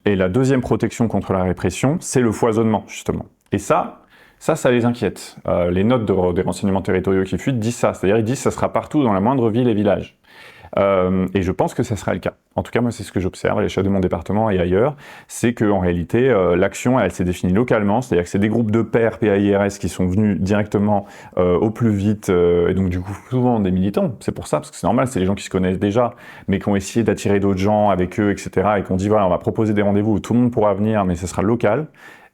Et la deuxième protection contre la répression, c'est le foisonnement, justement. Et ça les inquiète. Les notes des renseignements territoriaux qui fuitent disent ça, c'est-à-dire ils disent que ça sera partout dans la moindre ville et village. Et je pense que ça sera le cas. En tout cas, moi, c'est ce que j'observe à l'échelle de mon département et ailleurs, c'est qu'en réalité, l'action, elle s'est définie localement, c'est-à-dire que c'est des groupes de pairs PAIRS qui sont venus directement au plus vite, et donc du coup, souvent des militants, c'est pour ça, parce que c'est normal, c'est les gens qui se connaissent déjà, mais qui ont essayé d'attirer d'autres gens avec eux, etc., et qui ont dit, voilà, on va proposer des rendez-vous où tout le monde pourra venir, mais ce sera local.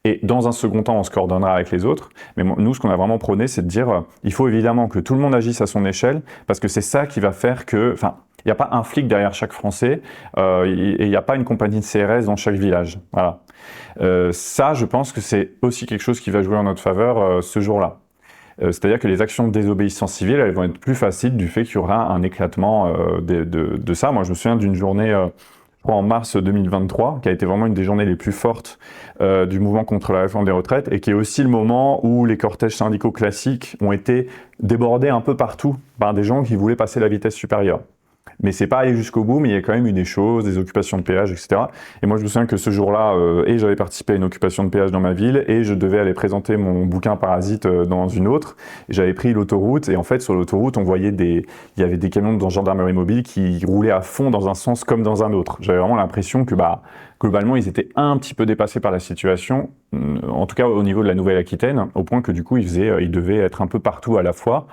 Et dans un second temps, on se coordonnera avec les autres. Mais nous, ce qu'on a vraiment prôné, c'est de dire, il faut évidemment que tout le monde agisse à son échelle, parce que c'est ça qui va faire que, enfin, il n'y a pas un flic derrière chaque Français, et il n'y a pas une compagnie de CRS dans chaque village. Voilà. Ça, je pense que c'est aussi quelque chose qui va jouer en notre faveur ce jour-là. C'est-à-dire que les actions de désobéissance civile, elles vont être plus faciles du fait qu'il y aura un éclatement de ça. Moi, je me souviens d'une journée en mars 2023, qui a été vraiment une des journées les plus fortes du mouvement contre la réforme des retraites, et qui est aussi le moment où les cortèges syndicaux classiques ont été débordés un peu partout par des gens qui voulaient passer la vitesse supérieure. Mais c'est pas allé jusqu'au bout, mais il y a quand même eu des choses, des occupations de péage, etc. Et moi, je me souviens que ce jour-là, et j'avais participé à une occupation de péage dans ma ville, et je devais aller présenter mon bouquin Parasite dans une autre. J'avais pris l'autoroute, et en fait, sur l'autoroute, on voyait il y avait des camions de gendarmerie mobile qui roulaient à fond dans un sens comme dans un autre. J'avais vraiment l'impression que, globalement, ils étaient un petit peu dépassés par la situation, en tout cas au niveau de la Nouvelle-Aquitaine, au point que du coup, ils devaient être un peu partout à la fois.